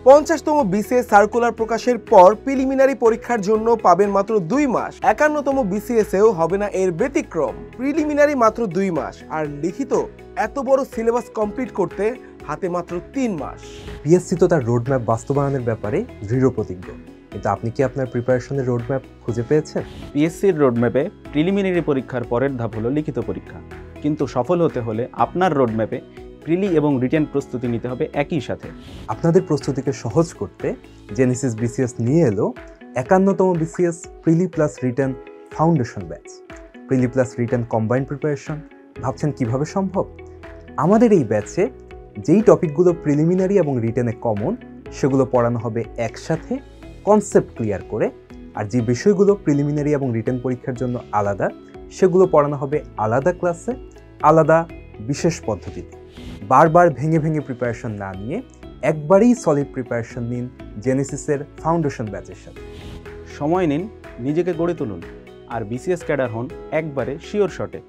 50তম BCS circular প্রকাশের পর preliminary পরীক্ষার জন্য পাবেন মাত্র 2 মাস। 51তম বিসিএস এও হবে না এর ব্যতিক্রম। প্রিলিমিনারি মাত্র 2 মাস আর লিখিত এত বড় সিলেবাস কমপ্লিট করতে হাতে মাত্র 3 মাস। পিএসসি তো তার রোডম্যাপ বাস্তবায়নের ব্যাপারে দৃঢ় প্রতিজ্ঞ, কিন্তু আপনি কি আপনার প্রিপারেশনের রোডম্যাপ খুঁজে পেয়েছেন? পিএসসির রোডম্যাপে প্রিলিমিনারি পরীক্ষার পরের ধাপ হলো লিখিত পরীক্ষা, কিন্তু সফল হতে হলে আপনার রোডম্যাপে প্রিলি এবং রিটেন প্রস্তুতি নিতে হবে একই সাথে। আপনাদের প্রস্তুতিকে সহজ করতে জেনেসিস বিসিএস নিয়ে এলো 51তম বিসিএস প্রিলি প্লাস রিটেন ফাউন্ডেশন ব্যাচ। প্রিলি প্লাস রিটেন কম্বাইন্ড প্রিপারেশন, ভাবছেন কিভাবে সম্ভব? আমাদের এই ব্যাচে যেই টপিকগুলো প্রিলিমিনারি এবং রিটেনে কমন সেগুলো পড়ানো হবে একসাথে কনসেপ্ট ক্লিয়ার করে, আর যে বিষয়গুলো প্রিলিমিনারি এবং রিটেন পরীক্ষার জন্য আলাদা সেগুলো পড়ানো হবে আলাদা ক্লাসে, আলাদা বিশেষ পদ্ধতিতে। বারবার ভেঙে ভেঙে প্রিপারেশন না নিয়ে একবারেই সলিড প্রিপারেশন নিন জেনেসিসের ফাউন্ডেশন ব্যাচের সাথে। সময় নিন, নিজেকে গড়ে তুলুন আর বিসিএস ক্যাডার হন একবারে শিওর শটে।